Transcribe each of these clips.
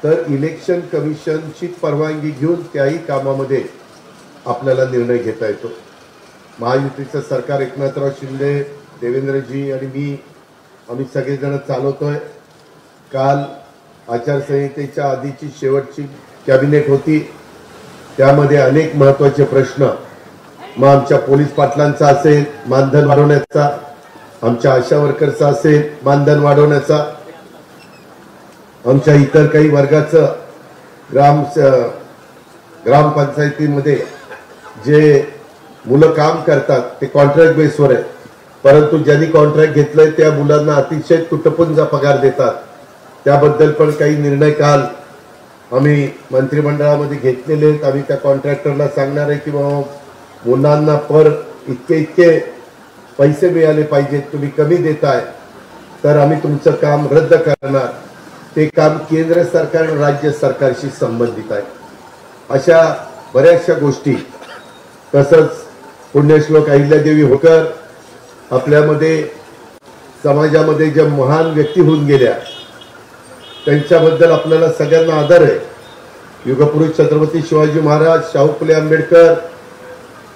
तर इलेक्शन कमिशनची परवानगी घेऊन त्याही कामामध्ये आपल्याला निर्णय घेता येतो। महायुतीचं सरकार एकनाथराव शिंदे, देवेंद्रजी आणि मी आम्ही सगळेजण चालवतोय। काल आचारसंहितेच्या आधीची शेवटची कॅबिनेट होती, त्यामध्ये अनेक महत्त्वाचे प्रश्न मग आमच्या पोलीस पाटलांचा असेल मानधन वाढवण्याचा, आमच्या आशा वर्करचा असेल मानधन वाढवण्याचा, आमच्या इतर काही वर्गाचं ग्रामपंचायतीमध्ये जे मुलं काम करतात ते कॉन्ट्रॅक्ट बेसवर आहे, परंतु ज्यांनी कॉन्ट्रॅक्ट घेतलंय त्या मुलांना अतिशय तुटपुंजा पगार देतात। त्याबद्दल पण काही निर्णय काल आम्ही मंत्रिमंडळामध्ये घेतलेले आहेत। आम्ही त्या कॉन्ट्रॅक्टरला सांगणार आहे की बाबा मुलांना पर इतके पैसे मिळाले पाहिजेत, तुम्ही कमी देताय तर आम्ही तुमचं काम रद्द करणार। ते काम केंद्र सरकार आणि राज्य सरकारशी संबंधित आहे। अशा बऱ्याचशा गोष्टी, तसंच पुण्यश्लोक अहिल्यादेवी होळकर आपल्यामध्ये समाजामध्ये ज्या महान व्यक्ती होऊन गेल्या त्यांच्याबद्दल आपल्याला सगळ्यांना आदर आहे। युगपुरुष छत्रपती शिवाजी महाराज, शाहू फुले आंबेडकर,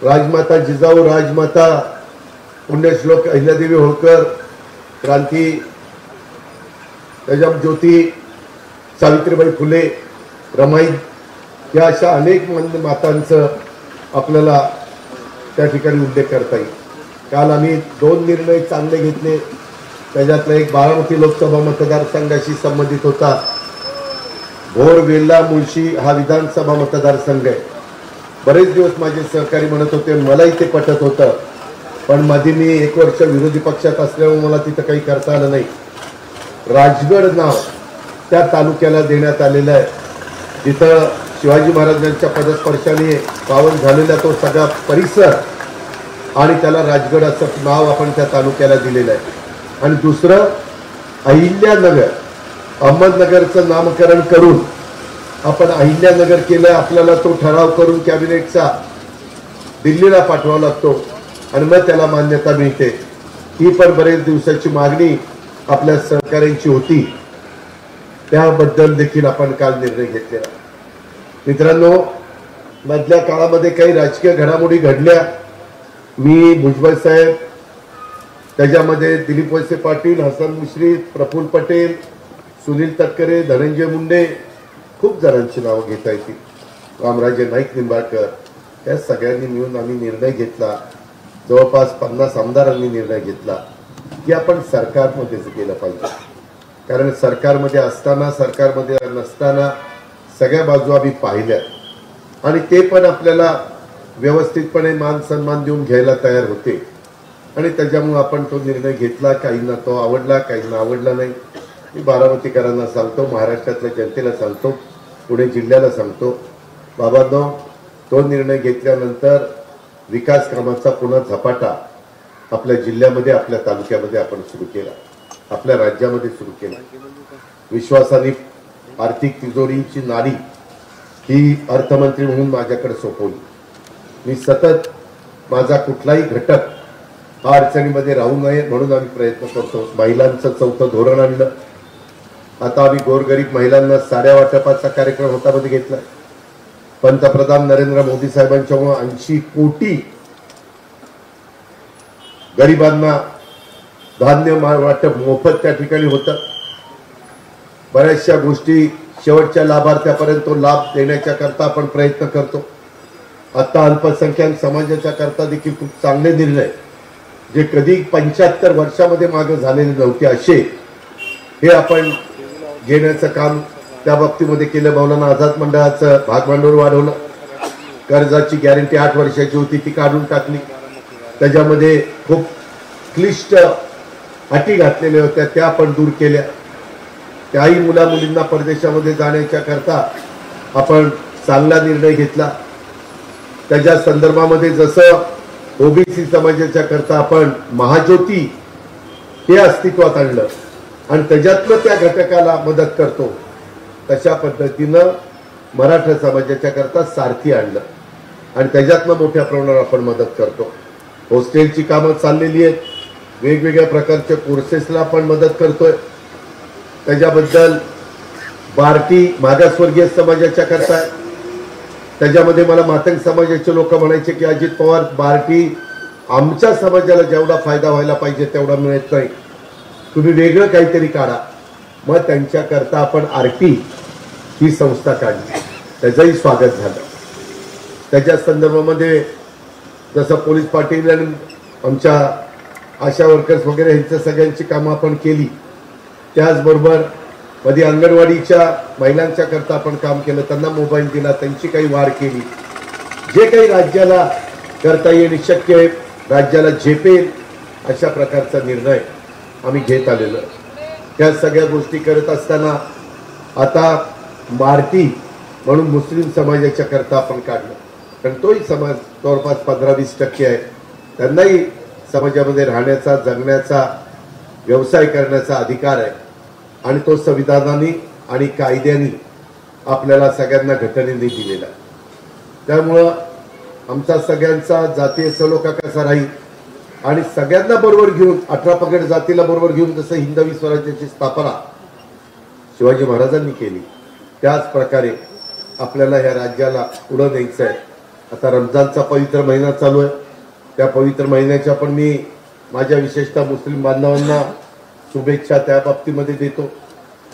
राजमाता जिजाऊ, राजमाता पुण्यश्लोक अहिल्यादेवी होळकर, क्रांती ज्योती सावित्रीबाई फुले, रमाई, या अशा अनेक मातांचं आपल्याला त्या ठिकाणी उल्लेख करता येईल। काल आम्ही 2 निर्णय चांगले घेतले, त्याच्यातला एक बारामती लोकसभा मतदारसंघाशी संबंधित होता। भोर, वेल्हा, मुळशी हा विधानसभा मतदारसंघ आहे। बरेच दिवस माझे सहकारी म्हणत होते, मलाही ते पटत होतं, पण मध्ये मी 1 वर्ष विरोधी पक्षात असल्यामुळे मला तिथं काही करता आलं नाही। राजगड नाव त्या तालुक्याला देण्यात आलेलं आहे, जिथं शिवाजी महाराजांच्या पदस्पर्शाने पावन झालेला तो सगळा परिसर, आणि त्याला राजगड असं नाव आपण त्या तालुक्याला दिलेलं आहे। आणि दुसरं अहिल्यानगर, अहमदनगरचं नामकरण करून आपण अहिल्यानगर केलं। आपल्याला तो ठराव करून कॅबिनेटचा दिल्लीला पाठवावा लागतो आणि मग त्याला मान्यता मिळते। ही पण बरेच दिवसाची मागणी आपल्या सहकाऱ्यांची होती, त्याबद्दल देखील आपण काल निर्णय घेतलेला। मित्रांनो, मधल्या काळामध्ये काही राजकीय घडामोडी घडल्या। मी भुजबळ साहेब, त्याच्यामध्ये दिलीप वळसे पाटील, हसन मुश्रीफ, प्रफुल्ल पटेल, सुनील तटकरे, धनंजय मुंडे, खूप जणांची नावं घेता येतील, रामराजे नाईक निंबाळकर, या सगळ्यांनी मिळून आम्ही निर्णय घेतला। जवळपास 50 आमदारांनी निर्णय घेतला की आपण सरकारमध्येच गेलं पाहिजे, कारण सरकारमध्ये असताना सरकारमध्ये नसताना सगळ्या बाजू आम्ही पाहिल्या आणि ते पण आपल्याला व्यवस्थितपणे मान सन्मान देऊन घ्यायला तयार होते आणि त्याच्यामुळे आपण तो निर्णय घेतला। काहींना तो आवडला, काहींना आवडला नाही। मी बारामतीकरांना सांगतो, महाराष्ट्रातल्या जनतेला सांगतो, पुणे जिल्ह्याला सांगतो, बाबांनो, तो निर्णय घेतल्यानंतर विकास कामाचा पुन्हा झपाटा आपल्या जिल्ह्यामध्ये, आपल्या तालुक्यामध्ये आपण सुरू केला, आपल्या राज्यामध्ये सुरू केला। विश्वासाने आर्थिक तिजोरीची नाडी ही अर्थमंत्री म्हणून माझ्याकडे सोपवली। मी सतत माझा कुठलाही घटक हा अडचणीमध्ये राहू नये म्हणून आम्ही प्रयत्न करतो। महिलांचं 4थं धोरण आणलं। आता आम्ही गोरगरीब महिलांना साड्या वाटपाचा कार्यक्रम हातामध्ये घेतला। पंतप्रधान नरेंद्र मोदी साहेबांच्यामुळे 80 कोटी गरिबांना धान्य वाटप मोफत त्या ठिकाणी होतं। बऱ्याचशा गोष्टी शेवटच्या लाभार्थ्यापर्यंत तो लाभ देण्याच्या करता आपण प्रयत्न करतो। आता अल्पसंख्याक समाजाच्या करता देखील खूप चांगले निर्णय, जे कधी 75 वर्षामध्ये मागे झालेले नव्हते असे, हे आपण घेण्याचं काम त्या बाबतीमध्ये केलं। मौलाना आझाद मंडळाचं भागभांडवल वाढवलं, कर्जाची गॅरंटी 8 वर्षाची होती ती काढून टाकली, त्याच्यामध्ये खूप क्लिष्ट अटी घातलेल्या होत्या त्या आपण दूर केल्या। त्याही मुला मुलींना परदेशामध्ये जाण्याच्या करता आपण चांगला निर्णय घेतला। त्याच्या संदर्भामध्ये जसं ओबीसी समाजाच्या करता आपण महाज्योती हे अस्तित्वात आणलं आणि त्याच्यातलं त्या घटकाला मदत करतो, तशा पद्धतीनं मराठा समाजाच्या करता सारथी आणलं आणि त्याच्यातनं मोठ्या प्रमाणावर आपण मदत करतो। हॉस्टेलची कामं चाललेली आहेत, वेगवेगळ्या प्रकारच्या कोर्सेसला आपण मदत करतोय। त्याच्याबद्दल बार्टी मागासवर्गीय समाजाच्या करता आहे. त्याच्यामध्ये मला मातंग समाजाचे लोक म्हणायचे की अजित पवार बार्टी आमच्या समाजाला जेवढा फायदा व्हायला पाहिजे तेवढा मिळत नाही, तुम्ही वेगळं काहीतरी काढा. मग त्यांच्याकरता आपण आरटी ही संस्था काढली, त्याचंही स्वागत झालं. त्याच्या संदर्भामध्ये जसं पोलीस पाटील आणि आमच्या आशा वर्कर्स वगैरे यांच्या सगळ्यांची कामं आपण केली, त्याचबरोबर मध्ये अंगणवाडीच्या महिलांच्या करता आपण काम केलं, त्यांना मोबाईल दिला, त्यांची काही वाढ केली. जे काही राज्याला करता येईल शक्य आहे, राज्याला झेपेल अशा प्रकारचा निर्णय आम्ही घेत आलेलो. त्या सगळ्या गोष्टी करत असताना आता बार्टी म्हणून मुस्लिम समाजाच्या करता आपण काढलं, कारण तोही समाज जवळपास 15-20% आहे. त्यांनाही समाजामध्ये राहण्याचा, जगण्याचा, व्यवसाय करण्याचा अधिकार आहे आणि तो संविधानाने आणि कायद्याने आपल्याला सगळ्यांना घटनेने दिलेला. त्यामुळं आमचा सगळ्यांचा जातीय सलोखा कसा राहील आणि सगळ्यांना बरोबर घेऊन 18 पगड जातीला बरोबर घेऊन जसं हिंदवी स्वराज्याची स्थापना शिवाजी महाराजांनी केली, त्याच प्रकारे आपल्याला ह्या राज्याला पुढे न्यायचं आहे. आता रमजानचा पवित्र महिना चालू आहे, त्या पवित्र महिन्याच्या पण मी माझ्या विशेषतः मुस्लिम बांधवांना शुभेच्छा त्या बाबतीमध्ये देतो.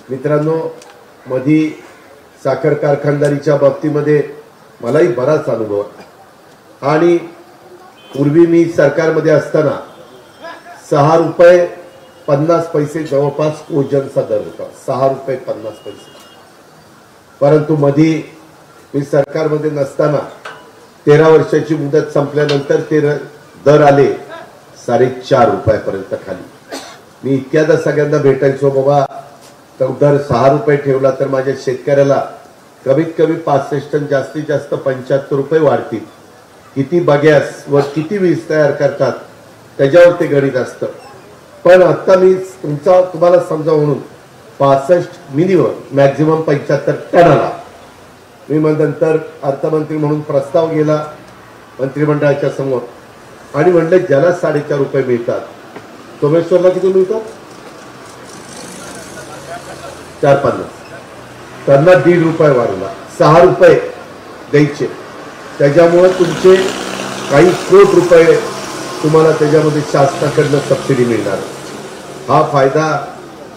मित्रांनो, मधी साखर कारखानदारीच्या बाबतीमध्ये मलाही बराच अनुभव आहे आणि पूर्वी मी सरकारमध्ये असताना 6 रुपये 50 पैसे जवळपास ओजनचा दर होता, 6 रुपये 50 पैसे. परंतु मधी मी सरकारमध्ये नसताना 13 वर्षाची मुदत संपल्यानंतर ते दर आले 4.5 रुपयापर्यंत खाली. मी इतक्यादा सगळ्यांना भेटायचो, बाबा तो दर 6 रुपये ठेवला तर माझ्या शेतकऱ्याला कमीत कमी 65 टन जास्तीत जास्त 75 रुपये वाढतील. किती बगॅस व किती वीज तयार करतात त्याच्यावर ते गणित असतं. पण आता मी तुम्हाला समजा म्हणून 65 मिनिमम मॅक्झिमम 75 टनाला मी नंतर अर्थमंत्री म्हणून प्रस्ताव गेला मंत्रिमंडळाच्या समोर आणि म्हणले ज्याला 4.5 रुपये मिळतात, सोमेश्वरला किती मिळतात 4.50, त्यांना 1.5 रुपये वाढवला, 6 रुपये द्यायचे. त्याच्यामुळे तुमचे काही कोटी रुपये तुम्हाला त्याच्यामध्ये शासनाकडनं सबसिडी मिळणार. हा फायदा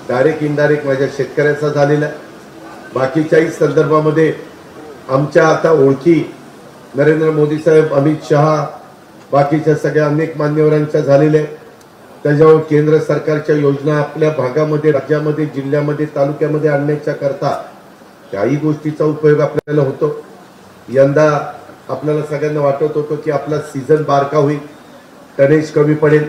डायरेक्ट इनडायरेक्ट माझ्या शेतकऱ्याचा झालेला आहे. बाकीच्याही संदर्भामध्ये आमच्या आता ओळखी नरेंद्र मोदी साहेब, अमित शहा, बाकीच्या सगळ्या अनेक मान्यवरांच्या झालेल्या आहेत. त्याच्यावर केंद्र सरकारच्या योजना आपल्या भागामध्ये, राज्यामध्ये, जिल्ह्यामध्ये, तालुक्यामध्ये आणण्याच्या करता त्याही गोष्टीचा उपयोग आपल्याला होतो. यंदा आपल्याला सगळ्यांना वाटत होतं की आपला सीझन बारका होईल, टनेज कमी पडेल,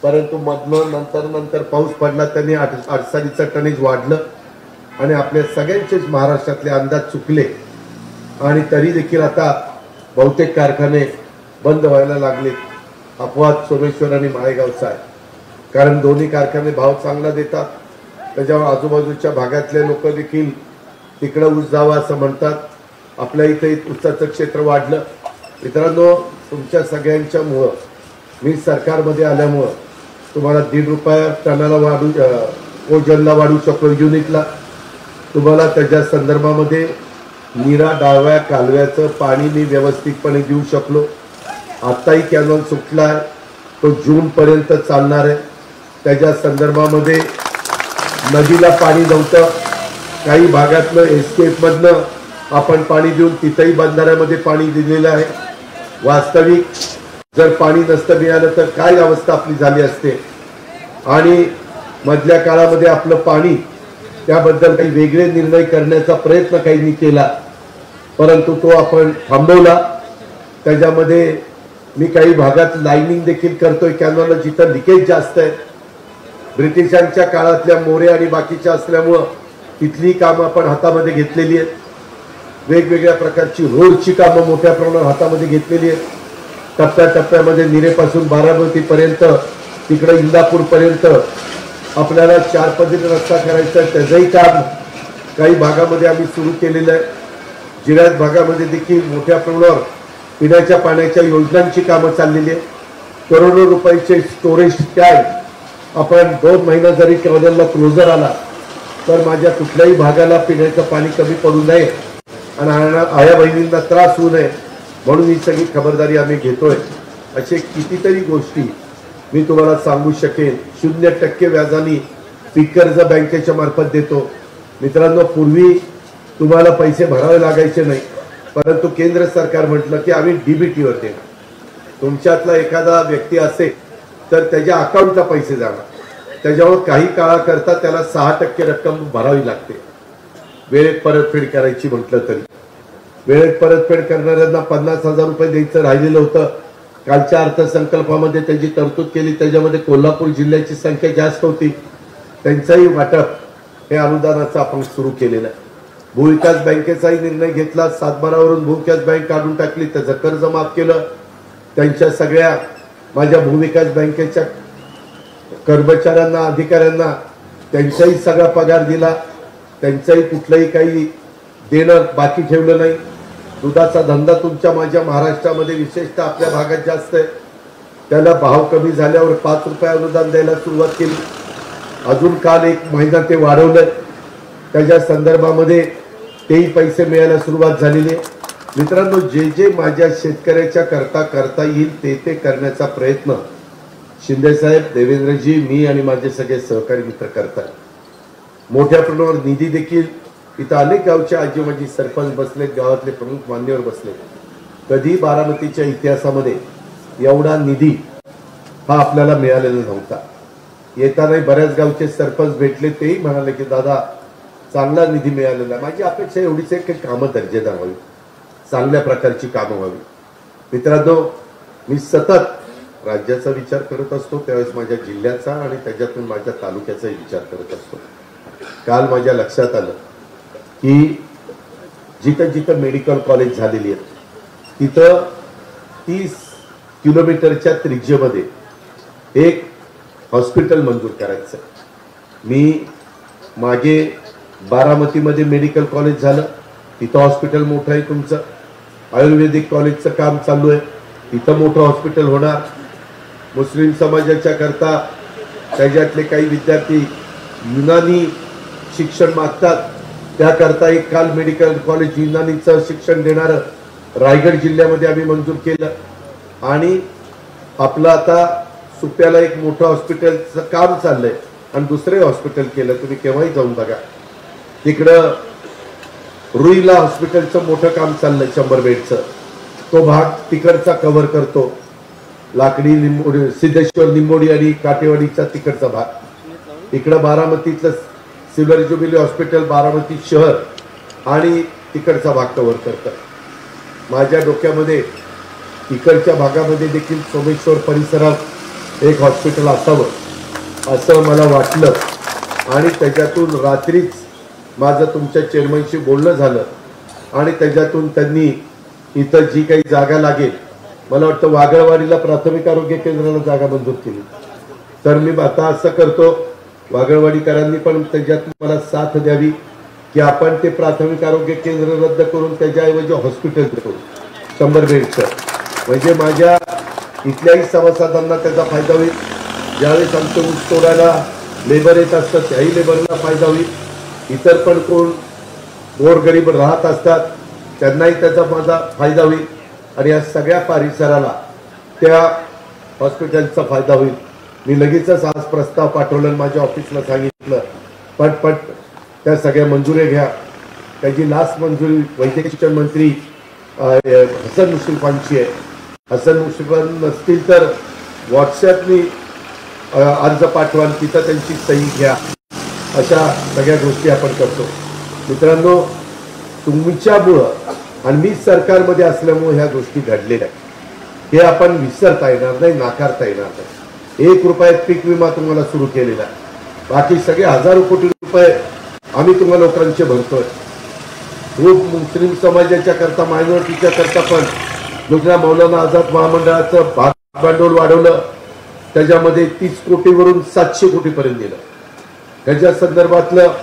परंतु मधनं नंतर पाऊस पडला, त्याने अडचणीचं टनेज वाढलं आणि आपल्या सगळ्यांचेच महाराष्ट्रातले अंदाज चुकले आणि तरी देखील आता बहुतेक कारखाने बंद व्हायला लागले. अपवाद सोमेश्वर आणि माळेगावचा आहे, कारण दोन्ही कारखाने भाव चांगला देतात. त्याच्यावर आजूबाजूच्या भागातले लोक देखील तिकडं ऊस जावं असं म्हणतात. आपल्या इथे ऊसाचं क्षेत्र वाढलं. मित्रांनो, तुमच्या सगळ्यांच्या मुळे मी सरकारमध्ये आल्यामुळं तुम्हाला 1.5 रुपये टनाला ओजनला वाढू शकलो, युनिटला. तुम्हाला त्याच्या संदर्भामध्ये नीरा डाव्या कालव्याचं पाणी मी व्यवस्थितपणे देऊ शकलो. आत्ताही कॅनॉल सुटला आहे, तो जूनपर्यंत चालणार आहे. त्याच्या संदर्भामध्ये नदीला पाणी नव्हतं, काही भागातलं एस्केपमधनं आपण पाणी देऊन तिथंही बंधाऱ्यामध्ये पाणी दिलेलं आहे. वास्तविक जर पाणी नसतं मिळालं तर काय अवस्था आपली झाली असते. आणि मधल्या काळामध्ये आपलं पाणी त्याबद्दल काही वेगळे निर्णय करण्याचा प्रयत्न काहींनी केला, परंतु तो आपण थांबवला. त्याच्यामध्ये मी काही भागात लाईनिंग देखील करतोय कॅनॉलला, जिथं लिकेज जास्त आहे. ब्रिटिशांच्या काळातल्या मोरे आणि बाकीच्या असल्यामुळं तिथली कामं आपण हातामध्ये घेतलेली आहेत. वेगवेगळ्या प्रकारची रोडची कामं मोठ्या प्रमाणात हातामध्ये घेतलेली आहेत. टप्प्याटप्प्यामध्ये निरेपासून बारामतीपर्यंत, तिकडे इंदापूरपर्यंत आपल्याला 4 पदरी रस्ता करायचा आहे. त्याचंही काम काही भागामध्ये आम्ही सुरू केलेलं आहे. जिल्ह्यात भागामध्ये देखील मोठ्या प्रमाणावर पिण्याच्या पाण्याच्या योजनांची कामं चाललेली आहेत. करोडो रुपयाचे स्टोरेज टँक आपण 2 महिना जरी कॅनलला क्लोजर आला तर माझ्या कुठल्याही भागाला पिण्याचं पाणी कमी पडू नये आणि आया बहिणींना त्रास होऊ नये म्हणून ही सगळी खबरदारी आम्ही घेतोय। असे कितीतरी गोष्टी मी तुम्हाला सांगू शकेन। 0% व्याजाने पीक कर्ज बँकेच्या मार्फत देतो। मित्रांनो, पूर्वी तुम्हाला पैसे भरावे लागायचे नाही, परंतु केंद्र सरकार म्हटलं की आम्ही डीबीटीवर देणार। तुमच्यातला एखादा व्यक्ती असेल तर त्याच्या अकाउंटला पैसे जाणार, त्याच्यावर काही काळाकरता त्याला 6% रक्कम भरावी लागते वेळेत परतफेड करायची म्हटलं तरी। वेळेत परतफेड करणाऱ्यांना 50,000 रुपये द्यायचं राहिलेलं होतं। कालच्या अर्थसंकल्पामध्ये त्याची तरतूद केली, त्याच्यामध्ये कोल्हापूर जिल्ह्याची संख्या जास्त होती, त्यांचाही वाटप हे अनुदानाचं आपण सुरू केलेलं आहे। भूविकास बँकेचाही निर्णय घेतला, सातबारावरून भूविकास बँक काढून टाकली, त्याचं कर्ज माफ केलं। त्यांच्या सगळ्या माझ्या भूविकास बँकेच्या कर्मचाऱ्यांना अधिकाऱ्यांना त्यांचाही सगळा पगार दिला, त्यांचाही कुठलंही काही देणं बाकी ठेवलं नाही। दुधाचा धंदा तुमच्या माझ्या महाराष्ट्रामध्ये विशेषतः आपल्या भागात जास्त आहे, त्याला भाव कमी झाल्यावर 5 रुपये अनुदान द्यायला सुरुवात केली। अजून काल 1 महिना ते वाढवलं, त्याच्या संदर्भामध्ये तेही पैसे मिळायला सुरुवात झालेली आहे। मित्रांनो, जे जे माझ्या शेतकऱ्याच्या करता येईल ते करण्याचा प्रयत्न शिंदेसाहेब, देवेंद्रजी, मी आणि माझे सगळे सहकारी मित्र करतात। मोठ्या प्रमाणावर निधी देखील इथं अनेक गावचे आजी माजी सरपंच बसलेत, गावातले प्रमुख मान्यवर बसले। कधी बारामतीच्या इतिहासामध्ये एवढा निधी हा आपल्याला मिळालेला नव्हता। येताना बऱ्याच गावचे सरपंच भेटले, तेही म्हणाले की दादा चांगला निधी मिळालेला। माझी अपेक्षा एवढीच आहे की कामं दर्जेदार व्हावी, चांगल्या प्रकारची कामं व्हावी। मित्रांनो, मी सतत राज्याचा विचार करत असतो, त्यावेळेस माझ्या जिल्ह्याचा आणि त्याच्यातून माझ्या तालुक्याचाही विचार करत असतो। काल माझ्या लक्षात आलं की जिथं जिथं मेडिकल कॉलेज झालेली आहेत तिथं 30 किलोमीटरच्या त्रिज्येमध्ये एक हॉस्पिटल मंजूर करायचं। मी मागे बारामतीमध्ये मेडिकल कॉलेज झालं, तिथं हॉस्पिटल मोठं आहे तुमचं। आयुर्वेदिक कॉलेजचं काम चालू आहे, तिथं मोठं हॉस्पिटल होणार। मुस्लिम समाजाच्या करता त्याच्यातले काही विद्यार्थी युनानी शिक्षण मागतात, त्याकरता एक काल मेडिकल कॉलेज युनानीचं शिक्षण देणारं रायगड जिल्ह्यामध्ये आम्ही मंजूर केलं। आणि आपलं आता सुप्याला एक मोठं हॉस्पिटलचं काम चाललंय आणि दुसरे हॉस्पिटल केलं, तुम्ही केव्हाही जाऊन बघा। तिकडं रुईला हॉस्पिटलचं मोठं काम चाललंय 100 बेडचं, तो भाग तिकडचा कव्हर करतो। लाकडी लिंबोडी, सिद्धेश्वर लिंबोडी आणि काटेवाडीचा तिकडचा भाग। इकडं बारामतीतलं सिल्वर ज्युबिली हॉस्पिटल बारामती शहर आणि तिकडचा भाग कव्हर करतात। माझ्या डोक्यामध्ये इकडच्या भागामध्ये देखील सोमेश्वर परिसरात एक हॉस्पिटल असावं असं मला वाटलं आणि त्याच्यातून रात्रीच माझं तुमच्या चेअरमनशी बोलणं झालं आणि त्याच्यातून त्यांनी इथं जी काही जागा लागेल, मला वाटतं वागळवाडीला प्राथमिक आरोग्य केंद्राला जागा मंजूर केली। तर मी आता असं करतो, वागळवाडीकरांनी पण त्याच्यात मला साथ द्यावी की आपण ते प्राथमिक आरोग्य केंद्र रद्द करून त्याच्याऐवजी हॉस्पिटल करू 100 बेडचं, म्हणजे माझ्या इथल्याही सभासदांना त्याचा फायदा होईल। ज्यावेळेस आमचं ऊस तोडायला लेबर येत असतात त्याही लेबरला फायदा होईल, इतर पण कोण गोरगरीब राहत असतात त्यांनाही त्याचा माझा फायदा होईल आणि या सगळ्या परिसराला त्या हॉस्पिटलचा फायदा होईल। मी लगेचच आज प्रस्ताव पाठवला, माझ्या ऑफिसला सांगितलं पटपट त्या सगळ्या मंजुऱ्या घ्या। त्याची लास्ट मंजुरी वैद्यकीय शिक्षण मंत्री हसन मुश्रीफांची आहे। हसन मुश्रीफान नसतील तर व्हॉट्सॲपनी अर्ज पाठवा, तिथं त्यांची सही घ्या। अशा सगळ्या गोष्टी आपण करतो। मित्रांनो, तुमच्यामुळं आणि मी सरकारमध्ये असल्यामुळे ह्या गोष्टी घडलेल्या आहेत, हे आपण विसरता येणार नाही, नाकारता येणार नाही। 1 रुपयात पीक विमा तुम्हाला सुरू केलेला आहे, बाकी सगळे हजारो कोटी रुपये आम्ही तुम्हाला लोकांचे भरतोय। खूप मुस्लिम समाजाच्या करता, मायनॉरिटीच्या करता पण दुसऱ्या मौलाना आझाद महामंडळाचं भांडवल वाढवलं, त्याच्यामध्ये 30 कोटीवरून 700 कोटीपर्यंत गेलं। त्याच्या संदर्भातलं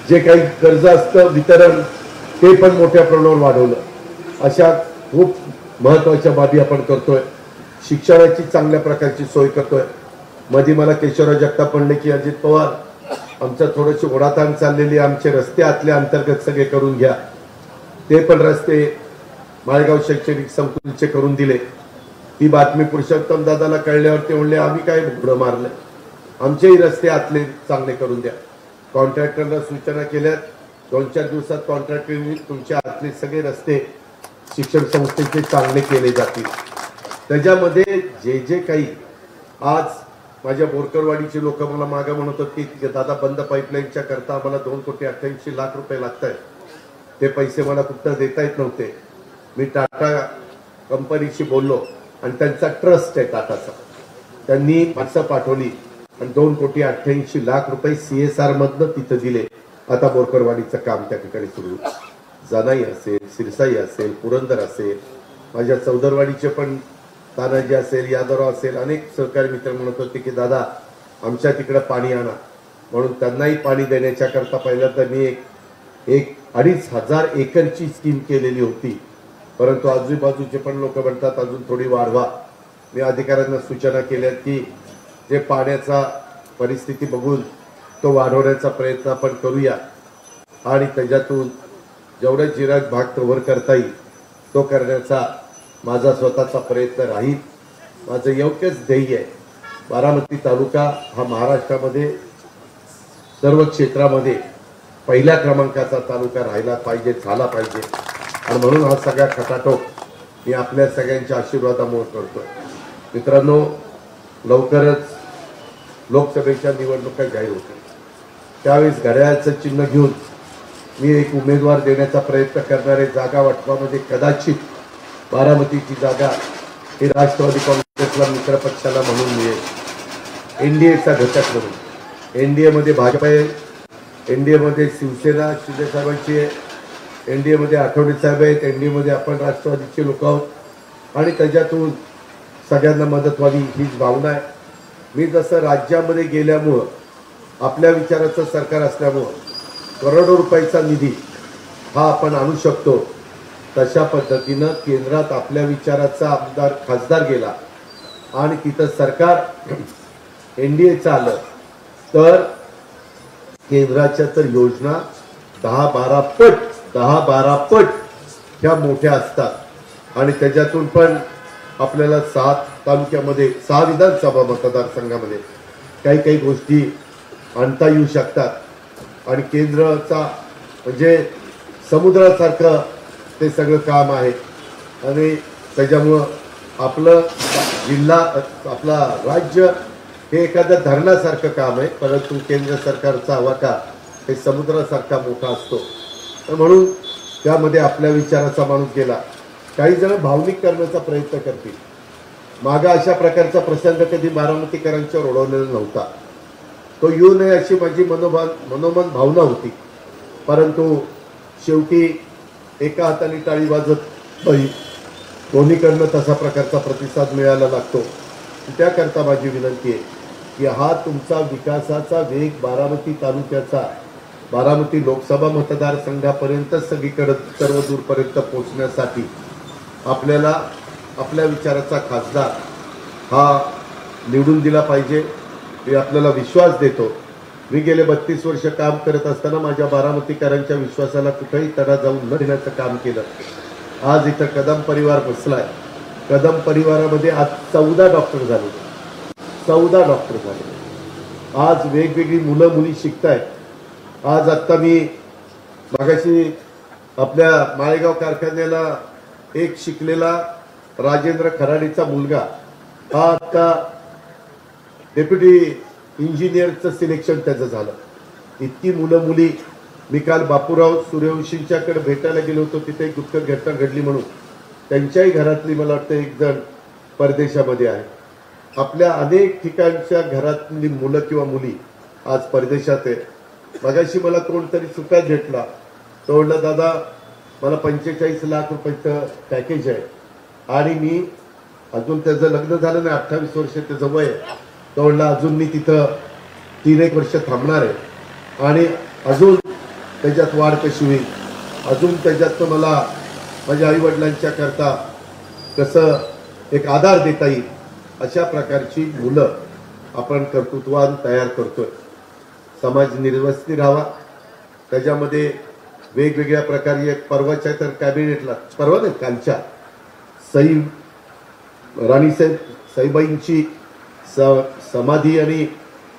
जे काही कर्ज असतं वितरण ते पण मोठ्या प्रमाणावर वाढवलं। अशा खूप महत्वाच्या बाबी आपण करतोय। शिक्षणाची चांगल्या प्रकारची सोय करतोय। मध्ये मला केशवराव जगताप म्हणले की अजित पवार आमचं थोडीशी ओढाताण चाललेली, आमचे रस्ते आतले अंतर्गत सगळे करून घ्या. ते पण रस्ते माळेगाव शैक्षणिक संकुलचे करून दिले. ती बातमी पुरुषोत्तम दादाला कळल्यावर ते म्हणले आम्ही काय भुडं मारलं, आमचेही रस्ते आतले चांगले करून द्या. कॉन्ट्रॅक्टरला सूचना केल्या, 2-4 दिवसात कॉन्ट्रॅक्टरनी तुमच्या आतले सगळे रस्ते शिक्षण संस्थेचे चांगले केले जातील. त्याच्यामध्ये जे जे काही आज माझ्या बोरकरवाडीचे लोक मला मागे म्हणत होते की दादा बंद पाईपलाईनच्या करता आम्हाला 2,88,00,000 रुपये लागत आहेत, ते पैसे मला कुठं देता येत नव्हते. मी टाटा कंपनीशी बोललो आणि त्यांचा ट्रस्ट आहे टाटाचा, त्यांनी माणसं पाठवली आणि 2,88,00,000 रुपये CSR मधनं तिथं दिले. आता बोरकरवाडीचं काम त्या ठिकाणी सुरू, जानाई असेल, सिरसाई असेल, पुरंदर असेल, माझ्या चौदरवाडीचे पण तानाजी असेल, यादवराव असेल, अनेक सहकारी मित्र म्हणत होते की दादा आमच्या तिकडे पाणी आणा, म्हणून त्यांनाही पाणी देण्याच्या करता पहिल्यांदा मी एक 2,500 एकरची स्कीम केलेली होती. परंतु आजूबाजूचे पण लोक म्हणतात अजून थोडी वाढवा. मी अधिकाऱ्यांना सूचना केल्या की जे पाण्याचा परिस्थिती बघून तो वाढवण्याचा प्रयत्न आपण करूया आणि त्याच्यातून जेवढे जिरायत भाग कव्हर करता येईल तो करण्याचा माझा स्वतःचा प्रयत्न राहील. माझं योग्यच ध्येय आहे, बारामती तालुका हा महाराष्ट्रामध्ये सर्व क्षेत्रामध्ये पहिल्या क्रमांकाचा तालुका राहिला पाहिजे, झाला पाहिजे. आणि म्हणून हा सगळा खटाटोप मी आपल्या सगळ्यांच्या आशीर्वादामुळे करतोय. मित्रांनो, लवकरच लोकसभेच्या निवडणुका जाहीर होतील, त्यावेळेस घड्याळाचं चिन्ह घेऊन मी एक उमेदवार देण्याचा प्रयत्न करणार आहे. जागा वाटपामध्ये कदाचित बारामतीची जागा ही राष्ट्रवादी काँग्रेसला मित्र पक्षाला म्हणून मिळेल, एनडीएचा घटक म्हणून. एनडीए मध्ये भाजप आहे, एनडीए मध्ये शिवसेना शिंदे साहेबांची आहे, एनडीए मध्ये आठवले साहेब आहेत, एनडीए मध्ये आपण राष्ट्रवादीचे लोक आहोत आणि त्याच्यातून सगळ्यांना मदत व्हावी हीच भावना आहे. मी जसं राज्यामध्ये गेल्यामुळं आपल्या विचाराचं सरकार असल्यामुळं करोडो रुपयाचा निधी हा आपण आणू शकतो, तशा पद्धतीनं केंद्रात आपल्या विचाराचा आमदार खासदार गेला आणि तिथं सरकार एनडीएचं आलं तर केंद्राच्या तर योजना 10-12 पट ह्या मोठ्या असतात आणि त्याच्यातून पण आपल्याला 7 तालुक्यामध्ये 6 विधानसभा मतदारसंघामध्ये काही काही गोष्टी आणता येऊ शकतात आणि केंद्राचा म्हणजे समुद्रासारखं ते सगळं काम आहे आणि त्याच्यामुळं आपलं जिल्हा आपला राज्य हे एखाद्या धरणासारखं काम आहे, परंतु केंद्र सरकारचा आवाका हे समुद्रासारखा मोठा असतो. तर म्हणून त्यामध्ये आपल्या विचाराचा माणूस गेला. काही जण भावनिक करण्याचा प्रयत्न करतील. मागा अशा प्रकारचा प्रसंग कधी बारामतीकरांच्यावर ओढवलेला नव्हता, तो येऊ नये अशी माझी मनोमन भावना होती. परंतु शेवटी एका हाताने टाळी वाजत नाही, दोन्हीकडनं तसा प्रकारचा प्रतिसाद मिळायला लागतो. त्याकरता माझी विनंती आहे की हा तुमचा विकासाचा वेग बारामती तालुक्याचा, बारामती लोकसभा मतदारसंघापर्यंत सगळीकडे सर्व दूरपर्यंत पोहोचण्यासाठी आपल्याला आपल्या विचाराचा खासदार हा निवडून दिला पाहिजे. मी आपल्याला विश्वास देतो. मी गेले 32 वर्ष काम करत असताना माझ्या बारामतीकरांच्या विश्वासाला कुठेही तडा जाऊन न देण्याचं काम केलं. आज इथं कदम परिवार बसलाय. कदम परिवारामध्ये आज 14 डॉक्टर झाले, 14 डॉक्टर झाले. आज वेगवेगळी मुलं मुली शिकतायत. आज आत्ता मी मागाशी आपल्या माळेगाव कारखान्याला एक शिकलेला राजेंद्र खराडीचा मुलगा हा आता डेप्युटी इंजिनियरचं सिलेक्शन त्याचं झालं. इतकी मुलं मुली. मी काल बापूराव सूर्यवंशींच्याकडे भेटायला गेलो होतो, तिथे एक दुःखद घटना घडली म्हणून त्यांच्याही घरातली मला वाटतं एक जण परदेशामध्ये आहे. आपल्या अनेक ठिकाणच्या घरातली मुलं किंवा मुली आज परदेशात आहे. मगाशी मला कोणतरी सुट्यात भेटला, तो म्हणला दादा मला 45 लाख रुपयाचं पॅकेज आहे आणि मी अजून त्याचं लग्न झालं नाही, 28 वर्ष त्याचं वय आहे. तो म्हणला अजून मी तिथं 3-1 वर्ष थांबणार आहे आणि अजून त्याच्यात वाढ कशी होईल, अजून त्याच्यात मला माझ्या आईवडिलांच्या करता कसं एक आधार देता येईल, अशा प्रकारची मुलं आपण कर्तृत्वान तयार करतोय. समाज निर्वस्ती राहावा, त्याच्यामध्ये वेगवेगळ्या प्रकारे परवाच्या तर कॅबिनेटला परवा नाही कालच्या सई राणीसाहेब साईबाईंची समाधी आणि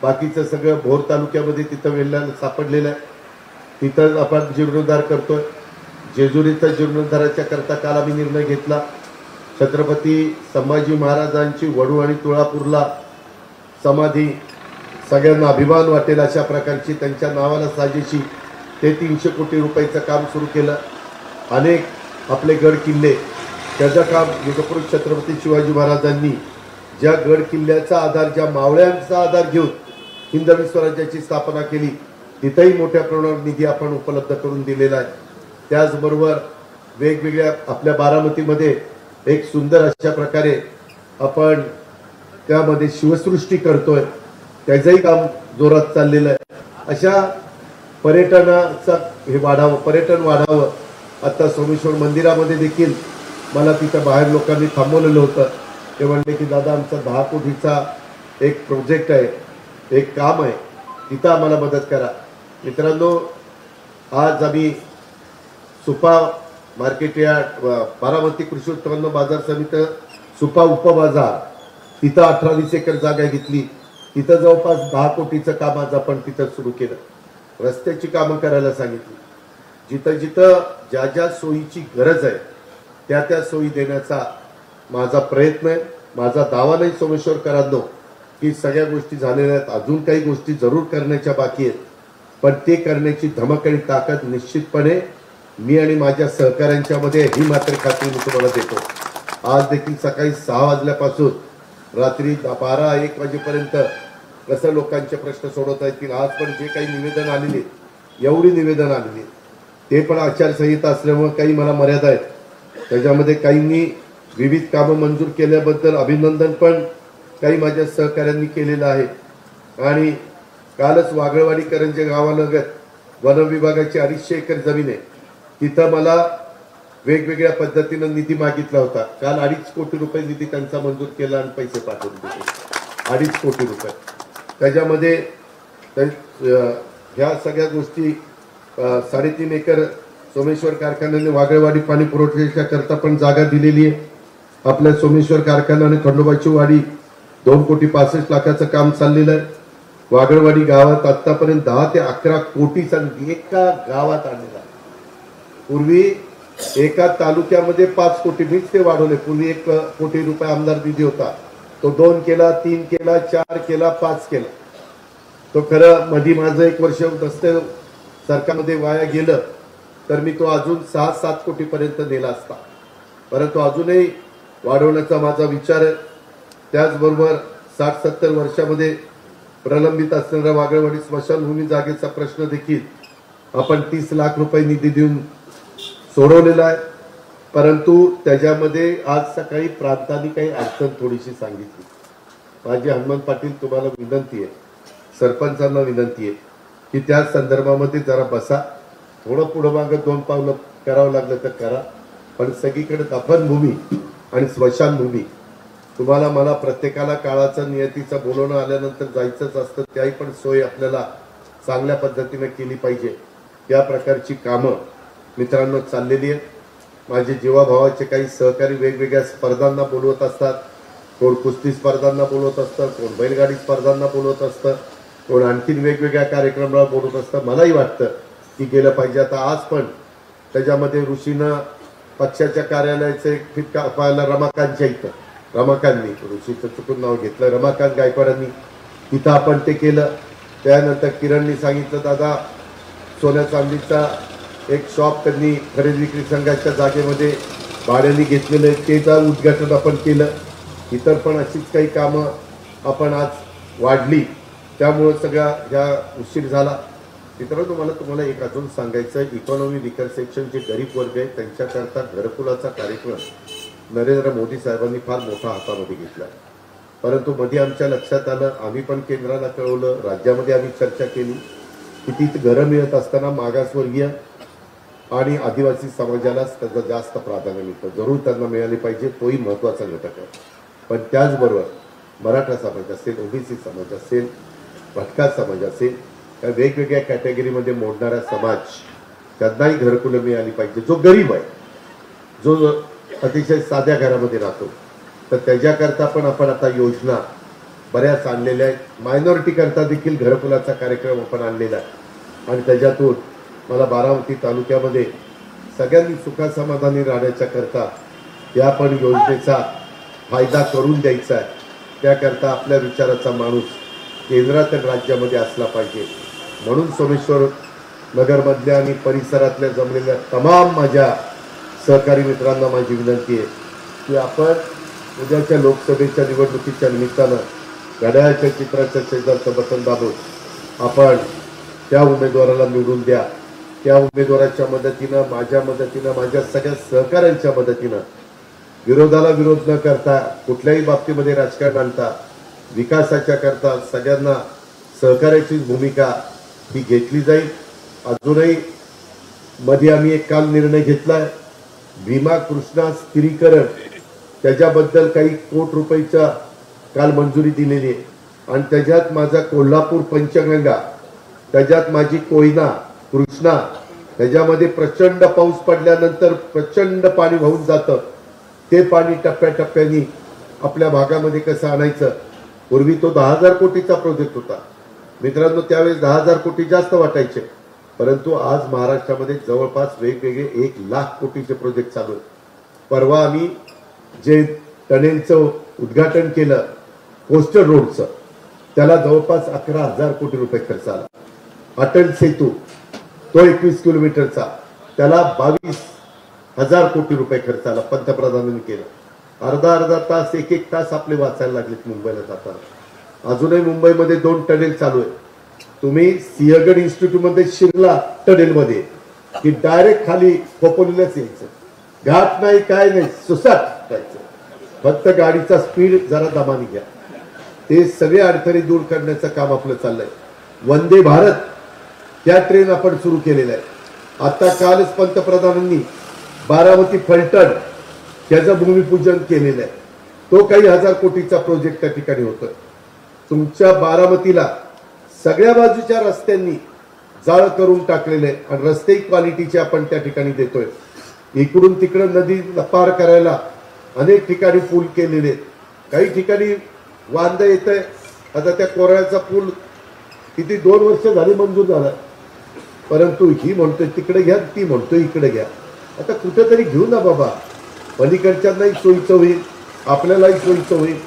बाकीचं सगळं भोर तालुक्यामध्ये तिथं वेळेला सापडलेलं आहे. तिथं आपण जीर्णोद्धार करतोय. जेजुरीचा जीर्णोद्धाराच्या करता काल आम्ही निर्णय घेतला. छत्रपती संभाजी महाराजांची वडू आणि तुळापूरला समाधी सगळ्यांना अभिमान वाटेल अशा प्रकारची त्यांच्या नावाला साजेशी ते 300 कोटी रुपयाचं काम सुरू केलं. अनेक आपले गड किल्ले त्याचं काम युगपुरुष छत्रपती शिवाजी महाराजांनी ज्या गड किल्ल्याचा आधार, ज्या मावळ्यांचा आधार घेऊन हिंदवी स्वराज्याची स्थापना केली, तिथेही मोठ्या प्रमाणावर निधी आपण उपलब्ध करून दिलेला आहे. त्याचबरोबर वेगवेगळ्या आपल्या बारामतीमध्ये एक सुंदर अशा प्रकारे आपण त्यामध्ये शिवसृष्टी करतोय, त्याचंही काम जोरात चाललेलं आहे. अशा पर्यटनाचा हे वाढावं, पर्यटन वाढावं. आता सोमेश्वर मंदिरामध्ये देखील मला तिथं बाहेर लोकांनी थांबवलेलं होतं. ते म्हणले की दादा आमचा 10 कोटीचा एक प्रोजेक्ट आहे, एक काम आहे, तिथं आम्हाला मदत करा. मित्रांनो, आज आम्ही सुपा मार्केट यार्ड बारामती कृषी उत्पन्न बाजार समिती सुपा उपबाजार तिथं 18-20 एकर जागा घेतली. तिथं जवळपास 10 कोटीचं काम आज आपण तिथं सुरू केलं. रस्त्याची कामं करायला सांगितली. जिथं जिथं ज्या ज्या सोयीची गरज आहे त्या त्या सोयी देण्याचा माझा प्रयत्न आहे. माझा दावा नाही सोमेश्वरकरांनो की सगळ्या गोष्टी झालेल्या आहेत, अजून काही गोष्टी जरूर करण्याच्या बाकी आहेत, पण ते करण्याची धमक आणि ताकद निश्चितपणे मी आणि माझ्या सहकाऱ्यांच्यामध्ये ही मात्र खात्री मी तुम्हाला देतो. आज देखील सकाळी 6 वाजल्यापासून रात्री 12-1 वाजेपर्यंत कसं लोकांचे प्रश्न सोडवता येतील. आज पण जे काही निवेदन आलेले, एवढी निवेदन आलेली, ते पण आचारसंहिता असल्यामुळे काही मला मर्यादा आहेत. त्याच्यामध्ये काहींनी विविध कामं मंजूर केल्याबद्दल अभिनंदन पण काही माझ्या सहकाऱ्यांनी केलेलं आहे. आणि कालच वागळवाडी करंजे गावालगत वन विभागाची 250 एकर जमीन आहे, तिथं मला वेगवेगळ्या पद्धतीनं निधी मागितला होता. काल 2.5 कोटी रुपये निधी त्यांचा मंजूर केला आणि पैसे पाठवून दिले. 2.5 कोटी रुपये. त्याच्यामध्ये ह्या सगळ्या गोष्टी 3.5 एकर सोमेश्वर कारखान्याने वागळवाडी पाणी पुरवठ्याच्या करता पण जागा दिलेली आहे. आपल्या सोमेश्वर कारखान्याने खंडोबाची वाडी 2,65 लाखाचं काम चाललेलं आहे. वागळवाडी गावात आतापर्यंत 10 ते 11 कोटीचा निधी एका गावात आणलेला. पूर्वी एका तालुक्यामध्ये 5 कोटी, मीच ते वाढवले. पूर्वी 1 कोटी रुपये आमदार निधी होता, तो 2 केला, 3 केला, 4 केला, 5 केला. तो खरं मध्ये माझं 1 वर्ष रस्ते सरकारमध्ये वाया गेलं तर मी तो अजून 6-7 कोटीपर्यंत नेला असता, परंतु अजूनही वाढवण्याचा माझा विचार आहे. त्याचबरोबर 60-70 वर्षामध्ये प्रलंबित असणाऱ्या वागळवाडी स्मशानभूमी जागेचा प्रश्न देखील आपण 30 लाख रुपये निधी देऊन सोडवलेला आहे. परंतु त्याच्यामध्ये आज सकाळी प्रांतांनी काही अडचण थोडीशी सांगितली. माझी हनुमान पाटील तुम्हाला विनंती आहे, सरपंचांना विनंती आहे की त्या संदर्भामध्ये जरा बसा. थोडं पुढं मागं 2 पावलं करावं लागलं तर करा, पण सगळीकडे दफनभूमी आणि स्मशानभूमी तुम्हाला मला प्रत्येकाला काळाचं नियतीचं बोलवणं आल्यानंतर जायचंच असतं. त्याही पण सोय आपल्याला चांगल्या पद्धतीने केली पाहिजे. या प्रकारची कामं मित्रांनो चाललेली आहेत. माझे जीवाभावाचे काही सहकारी वेगवेगळ्या स्पर्धांना बोलवत असतात. कोण कुस्ती स्पर्धांना बोलवत असतं, कोण बैलगाडी स्पर्धांना बोलवत असतं, कोण आणखीन वेगवेगळ्या कार्यक्रमाला बोलवत असतं. मलाही वाटतं की गेलं पाहिजे. आता आज पण त्याच्यामध्ये ऋषीनं पक्षाच्या कार्यालयाचं एक फिटका पाहायला रमाकांतच्या इथं, रमाकांतनी ऋषीचं चुकून नाव घेतलं, रमाकांत गायकवाडांनी, तिथं आपण ते केलं. त्यानंतर किरणनी सांगितलं दादा सोन्या चांदीचा एक शॉप त्यांनी खरेदी विक्री संघाच्या जागेमध्ये भाड्याने घेतलेलं आहे, त्याचं उद्घाटन आपण केलं. इतर पण अशीच काही कामं आपण आज वाढली, त्यामुळं सगळ्या ह्या उशीर झाला. मित्रांनो, मला तुम्हाला एक अजून सांगायचं आहे. इकॉनॉमी विकर सेक्शन जे गरीब वर्ग आहे त्यांच्याकरता घरकुलाचा कार्यक्रम नरेंद्र मोदी साहेबांनी फार मोठा हातामध्ये घेतला. परंतु मध्ये आमच्या लक्षात आलं, आम्ही पण केंद्राला कळवलं, राज्यामध्ये आम्ही चर्चा केली की ती घरं मिळत असताना मागासवर्गीय आणि आदिवासी समाजालाच त्याचं जास्त प्राधान्य मिळतं. जरूर त्यांना मिळाली पाहिजे, तोही महत्त्वाचा घटक आहे. पण त्याचबरोबर मराठा समाज असेल, ओबीसी समाज असेल, भटका समाज असेल, वेगवेगळ्या कॅटेगरीमध्ये मोडणारा समाज त्यांनाही घरकुलं मिळाली पाहिजे. जो गरीब आहे, जो अतिशय साध्या घरामध्ये राहतो, तर त्याच्याकरता पण आपण आता योजना बऱ्याच आणलेल्या आहेत. मायनॉरिटी करता देखील घरकुलाचा कार्यक्रम आपण आणलेला आहे आणि त्याच्यातून मला बारामती तालुक्यामध्ये सगळ्यांनी सुखासमाधानी राहण्याच्या करता या पण योजनेचा फायदा करून द्यायचा आहे. त्याकरता आपल्या विचाराचा माणूस केंद्रात आणि राज्यामध्ये असला पाहिजे. म्हणून सोमेश्वर नगरमधल्या आणि परिसरातल्या जमलेल्या तमाम माझ्या सहकारी मित्रांना माझी विनंती आहे की आपण उद्याच्या लोकसभेच्या निवडणुकीच्या निमित्तानं घड्याळाच्या चित्राच्या शेजारचं बटन दाबून आपण त्या उमेदवाराला निवडून द्या. त्या उमेदवाराच्या मदतीनं, माझ्या मदतीनं, माझ्या सगळ्या सहकाऱ्यांच्या मदतीनं विरोधाला विरोध न करता, कुठल्याही बाबतीमध्ये राजकारण आणता, विकासाच्या करता सगळ्यांना सहकार्याची भूमिका ही घेतली जाईल. अजूनही मध्ये आम्ही एक काल निर्णय घेतलाय, भीमा कृष्णा स्थिरीकरण, त्याच्याबद्दल काही कोटी रुपयाचा काल मंजुरी दिलेली आहे आणि त्याच्यात माझा कोल्हापूर पंचगंगा, त्याच्यात माझी कोयना कृष्णा, त्याच्यामध्ये प्रचंड पाऊस पडल्यानंतर प्रचंड पाणी वाहून जातं. ते पाणी टप्प्याटप्प्याने आपल्या भागामध्ये कसं आणायचं. पूर्वी तो 10,000 कोटीचा प्रोजेक्ट होता मित्रांनो, त्यावेळेस 10,000 कोटी जास्त वाटायचे, परंतु आज महाराष्ट्रामध्ये जवळपास वेगवेगळे 1,00,000 कोटीचे प्रोजेक्ट चालू आहेत. परवा आम्ही जे टनेलचं उद्घाटन केलं कोस्टल रोडचं, त्याला जवळपास 11,000 कोटी रुपये खर्च आला. अटल सेतू तो 21 किलोमीटरचा, त्याला 22,000 कोटी रुपये खर्च आला. पंतप्रधानांनी केलं. अर्धा तास, एक तास आपले वाचायला लागलेत मुंबईला जाताना. अजूनही मुंबईमध्ये 2 टनेल चालू आहे. तुम्ही सिंहगड इन्स्टिट्यूटमध्ये शिरला टनेलमध्ये की डायरेक्ट खाली खोपोलीलाच यायचं. घाट नाही, काय नाही, सुसाट जायचं. फक्त गाडीचा स्पीड जरा दमाने घ्या. ते सगळे अडथळे दूर करण्याचं काम आपलं चाललंय. वंदे भारत त्या ट्रेन आपण सुरू केलेला आहे. आता कालच पंतप्रधानांनी बारामती फलटण त्याचं भूमिपूजन केलेलं आहे. तो काही 1,000 कोटीचा प्रोजेक्ट त्या ठिकाणी होतोय. तुमच्या बारामतीला सगळ्या बाजूच्या रस्त्यांनी जाळ करून टाकलेले आणि रस्ते क्वालिटीचे आपण त्या ठिकाणी देतोय. इकडून तिकडं नदी पार करायला अनेक ठिकाणी पूल केलेले, काही ठिकाणी वांदा येत आहे. आता त्या कोराळ्याचा पूल किती 2 वर्ष झाली मंजूर झाला, परंतु ही म्हणतोय तिकडे घ्या, ती म्हणतोय इकडे घ्या. आता कुठेतरी घेऊ ना बाबा, पलीकडच्यांनाही सोयीचं होईल, आपल्यालाही सोयीचं होईल.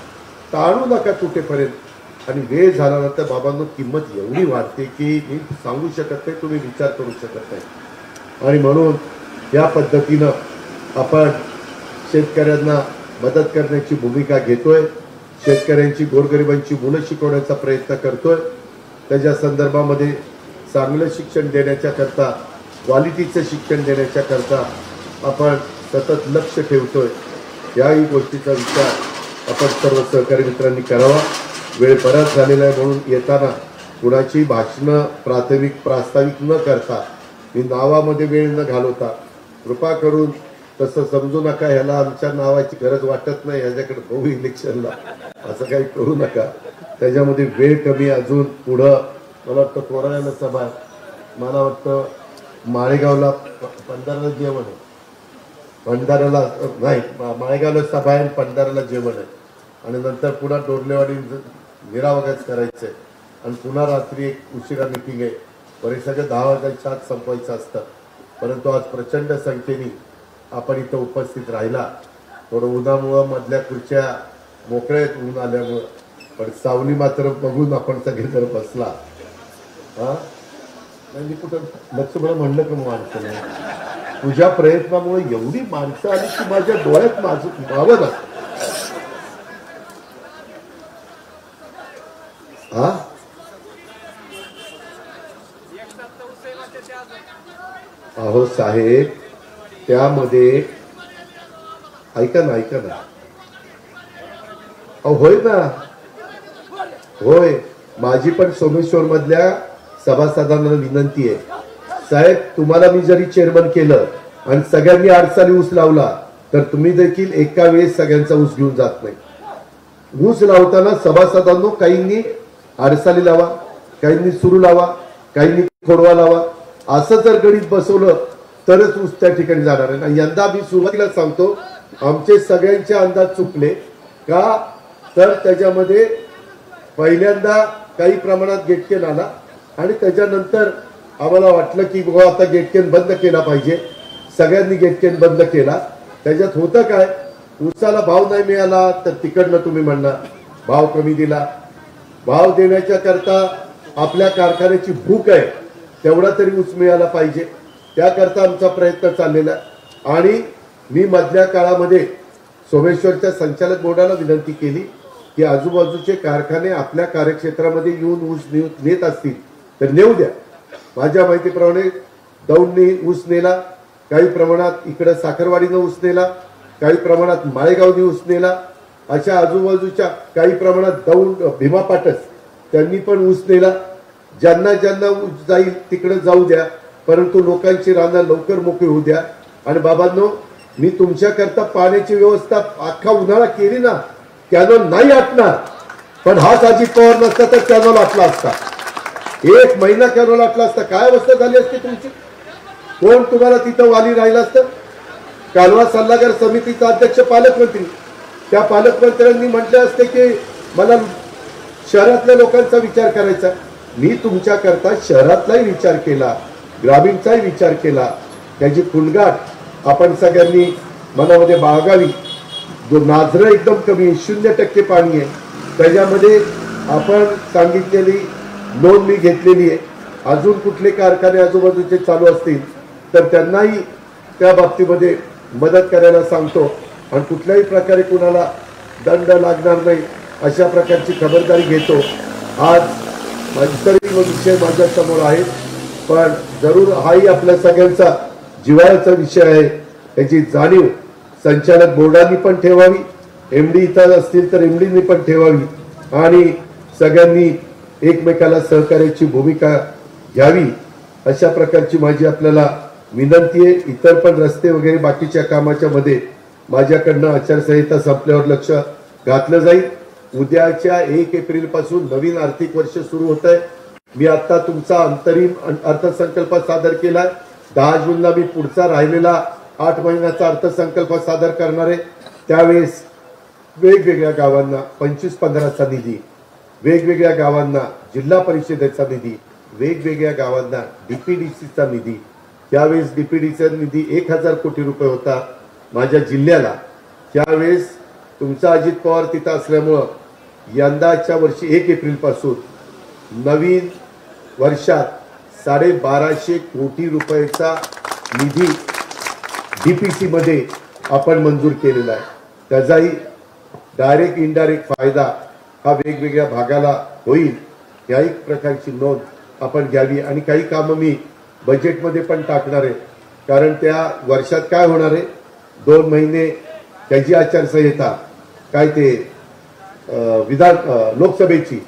टाळू नका कुठेपर्यंत. आणि वेळ झाल्यानंतर बाबांनो किंमत एवढी वाढते की मी सांगू शकत नाही, तुम्ही विचार करू शकत नाही. आणि म्हणून या पद्धतीनं आपण शेतकऱ्यांना मदत करण्याची भूमिका घेतोय. शेतकऱ्यांची, गोरगरिबांची मुलं शिकवण्याचा प्रयत्न करतोय. त्याच्या संदर्भामध्ये चांगलं शिक्षण देण्याच्या करता, क्वालिटीचं शिक्षण देण्याच्या करता आपण सतत लक्ष ठेवतोय. याही गोष्टीचा विचार आपण सर्व सहकारी मित्रांनी करावा. वेळ बराच झालेला आहे म्हणून येताना कुणाची भाषणं प्रास्ताविक न करता, मी नावामध्ये वेळ न घालवता, कृपा करून तसं समजू नका, ह्याला आमच्या नावाची गरज वाटत नाही, ह्याच्याकडे बघू इलेक्शनला, असं काही करू नका. त्याच्यामध्ये वेळ कमी. अजून पुढं मला वाटतं कोराळ्याला सभा आहे, मला वाटतं माळेगावला पंधराला जेवण आहे, भंडाराला नाही, माळेगावला सभा आहे, भंडाराला जेवण आहे, आणि नंतर पुन्हा डोरलेवाडी निरावगाच करायचं आहे, आणि पुन्हा रात्री एक उशिरा मिटिंग आहे. बरे सगळं 10 वाजायच्या आत संपवायचं असतं. परंतु आज प्रचंड संख्येने आपण इथं उपस्थित राहिला. थोडं उन्हामुळं मधल्या खुर्च्या मोकळ्या ऊन आल्यामुळं, पण सावली मात्र बघून आपण सगळेजण बसला. हा मी कुठं लक्ष्मण म्हणलं का माणसं नाही, तुझ्या प्रयत्नामुळे एवढी माणसं आली की माझ्या डोळ्यात माझं मावं ना. हा अहो साहेब, त्यामध्ये ऐका ना, अहो होय ना, होय. माझी पण सोमेश्वर मधल्या सभासदांना विनंती आहे, साहेब तुम्हाला मी जरी चेअरमन केलं आणि सगळ्यांनी आडसाली ऊस लावला तर तुम्ही देखील एका वेळेस सगळ्यांचा ऊस घेऊन जात नाही. ऊस लावताना सभासदांनो काहींनी आडसाली लावा, काहींनी सुरू लावा, काहींनी खोडवा लावा, असं जर गणित बसवलं तरच ऊस त्या ठिकाणी जाणार आहे. यंदा मी सुरुवातीला सांगतो, आमचे सगळ्यांचे अंदाज चुकले का, तर त्याच्यामध्ये पहिल्यांदा काही प्रमाणात गेटकेन आला आणि त्याच्यानंतर आम्हाला वाटलं की बाबा आता गेटकेन बंद केला पाहिजे. सगळ्यांनी गेटकेन बंद केला. त्याच्यात होतं काय, ऊसाला भाव नाही मिळाला तर तिकडनं तुम्ही म्हणणार भाव कमी दिला. भाव देण्याच्या करता आपल्या कारखान्याची भूक आहे, तेवढा तरी ऊस मिळाला पाहिजे, त्याकरता आमचा प्रयत्न चाललेला आहे. आणि मी मधल्या काळामध्ये सोमेश्वरच्या संचालक बोर्डाला विनंती केली की आजूबाजूचे कारखाने आपल्या कार्यक्षेत्रामध्ये येऊन ऊस नेत असतील तर नेऊ द्या. माझ्या माहितीप्रमाणे दौंडने ऊस नेला, काही प्रमाणात इकडे साखरवाडीनं ऊस नेला, काही प्रमाणात माळेगावने ऊस नेला, अशा आजूबाजूच्या काही प्रमाणात दौंड भीमा पाटस त्यांनी पण ऊस नेला. ज्यांना ज्यांना ऊस जाईल तिकडे जाऊ द्या, परंतु लोकांची रानं लवकर मोकळी होऊ द्या. आणि बाबांनो, मी तुमच्याकरता पाण्याची व्यवस्था अख्खा उन्हाळा केली ना, कॅनॉल नाही आटणार, पण हाच अजित पवार नसता तर कॅनॉल आटला असता. 1 महिना कॅनॉल आटला असता. काय अवस्था झाली असती तुमची? कोण तुम्हाला तिथं वाली राहिला असतं? कालवा सल्लागार समितीचा अध्यक्ष पालकमंत्री, त्या पालकमंत्र्यांनी म्हटले असते की मला शहरातल्या लोकांचा विचार करायचा. मी तुमच्याकरता शहरातलाही विचार केला, ग्रामीणचाही विचार केला. त्याची फुलगाठ आपण सगळ्यांनी मनामध्ये बाळगावी. जो नाझरं एकदम कमी 0% पाणी आहे, त्याच्यामध्ये आपण सांगितलेली नोंद मी घेतलेली आहे. अजून कुठले कारखाने आजूबाजूचे चालू असतील तर त्यांनाही त्या बाबतीमध्ये मदत करायला सांगतो आणि कुठल्याही प्रकारे कुणाला दंड लागणार नाही अशा प्रकारची खबरदारी घेतो. आज इतरही विषय माझ्या समोर आहेत, पण जरूर हाही आपल्या सगळ्यांचा जिव्हाळ्याचा विषय आहे. त्याची जाणीव संचालक बोर्डांनी पण ठेवावी, एमडी इथं असतील तर एमडीनी पण ठेवावी आणि सगळ्यांनी एकमेकाला सहकार्याची भूमिका घ्यावी, अशा प्रकारची माझी आपल्याला विनंती आहे. इतर पण रस्ते वगैरे बाकीच्या कामाच्या मध्ये माझ्याकडनं आचारसंहिता संपल्यावर लक्ष घातलं जाईल. उद्याच्या 1 एप्रिल पासून नवीन आर्थिक वर्ष सुरू होत आहे. मी आता तुमचा अंतरिम अर्थसंकल्प सादर केलाय. 10 जूनला मी पुढचा राहिलेला 8 महिन्याचा अर्थसंकल्प सादर करणार आहे. त्यावेळेस वेगवेगळ्या गावांना 25-15चा निधी, वेगवेगळ्या गावांना जिल्हा परिषदेचा निधी, वेगवेगळ्या गावांना डीपीडीसीचा निधी. त्यावेळेस डीपीडीसीचा निधी 1000 कोटी रुपये होता माझ्या जिल्ह्याला. त्यावेळेस तुमचा अजित पवार तिथं असल्यामुळं यंदाच्या वर्षी 1 एप्रिल पासून नवीन वर्षात 1250 कोटी रुपयाचा निधी डीपीसी मध्ये आपण मंजूर केलेला आहे. त्याचाही डायरेक्ट इनडायरेक्ट फायदा हा वेगवेगळ्या भागाला होईल, याही प्रकारची नोंद आपण घ्यावी. आणि काही कामं मी बजेटमध्ये पण टाकणार आहे, कारण त्या वर्षात काय होणार आहे, 2 महिने त्याची आचारसंहिता काय ते लोकसभेची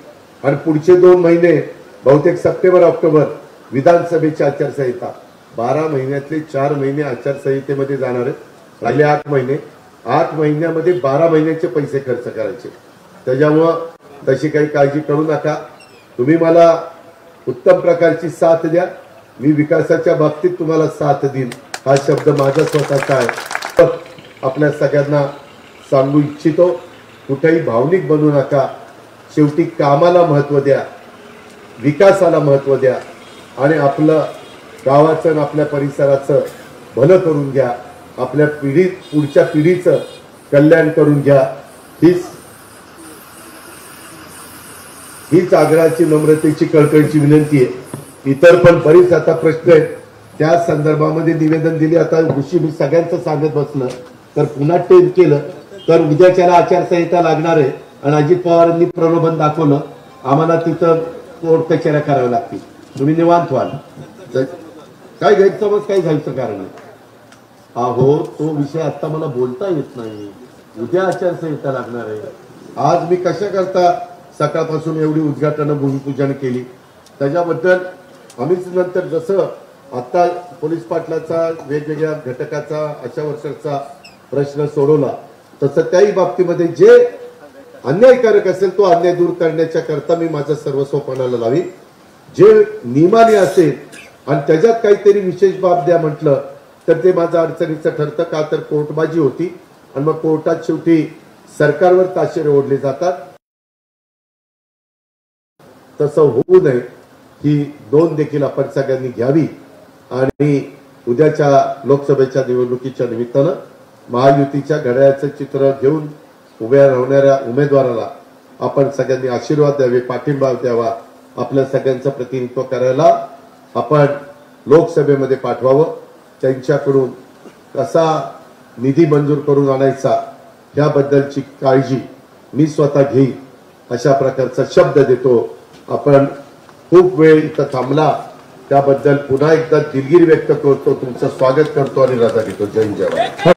आणि पुढचे 2 महिने बहुतेक सप्टेंबर ऑक्टोबर विधानसभेची आचारसंहिता. 12 महिन्यातले 4 महिने आचारसंहितेमध्ये जाणार आहेत. राहिले 8 महिने. 8 महिन्यामध्ये 12 महिन्याचे पैसे खर्च करायचे. त्याच्यामुळं तशी काही काळजी करू नका. तुम्ही मला उत्तम प्रकारची साथ द्या, मी विकासाच्या बाबतीत तुम्हाला साथ देईन, हा शब्द माझा स्वतःचा आहे. आपल्या सगळ्यांना सांगू इच्छितो, कुठेही भावनिक बनू नका. शेवटी कामाला महत्त्व द्या, विकासाला महत्त्व द्या आणि आपलं गावाचं आणि आपल्या परिसराचं भलं करून घ्या. आपल्या पुढच्या पिढीचं कल्याण करून घ्या. हीच आग्रहाची, नम्रतेची, कळकळीची विनंती आहे. इतर पण बरीच आता प्रश्न आहेत, त्या संदर्भामध्ये निवेदन दिले. आता उशी मी सगळ्यांचं सांगत बसलं तर पुन्हा टेन केलं तर उद्याच्याला आचारसंहिता लागणार आहे आणि अजित पवारांनी प्रलोभन दाखवलं, आम्हाला तिथं कोर्ट कचेऱ्या कराव्या लागतील. तुम्ही निवांत व्हाल. काय गैरसमज काही जायचं कारण नाही. अहो, तो विषय आता मला बोलता येत नाही. उद्या आचारसंहिता लागणार आहे. आज मी कशा करता सकाळपासून एवढी उद्घाटन भूमिपूजन केली, त्याच्याबद्दल आम्हीच नंतर जसं आता पोलीस पाटलाचा वेगवेगळ्या घटकाचा अशा वर्षाचा प्रश्न सोडवला, तसं त्याही बाबतीमध्ये जे अन्यायकारक असेल तो अन्याय दूर करण्याच्या करता मी माझं सर्वस्व पणाला लावी. जे नियमाने असेल आणि त्याच्यात काहीतरी विशेष बाब द्या म्हटलं तर ते माझं अडचणीचं ठरतं. का तर कोर्टबाजी होती आणि मग कोर्टात शेवटी सरकारवर ताशेरे ओढले जातात. तसं होऊ नये ही नोंद देखील आपण सगळ्यांनी घ्यावी आणि उद्याच्या लोकसभेच्या निवडणुकीच्या निमित्तानं महायुतीच्या घड्याळाचं चित्र घेऊन उभ्या राहणाऱ्या उमेदवाराला आपण सगळ्यांनी आशीर्वाद द्यावे, पाठिंबा द्यावा, आपल्या सगळ्यांचं प्रतिनिधित्व करायला आपण लोकसभेमध्ये पाठवावं. त्यांच्याकडून कसा निधी मंजूर करून आणायचा याबद्दलची काळजी मी स्वतः घेईन अशा प्रकारचा शब्द देतो. आपण खूप वेळ इथं थांबला त्याबद्दल पुन्हा एकदा दिलगिरी व्यक्त करतो, तुमचं स्वागत करतो आणि रजा घेतो. जय जवान.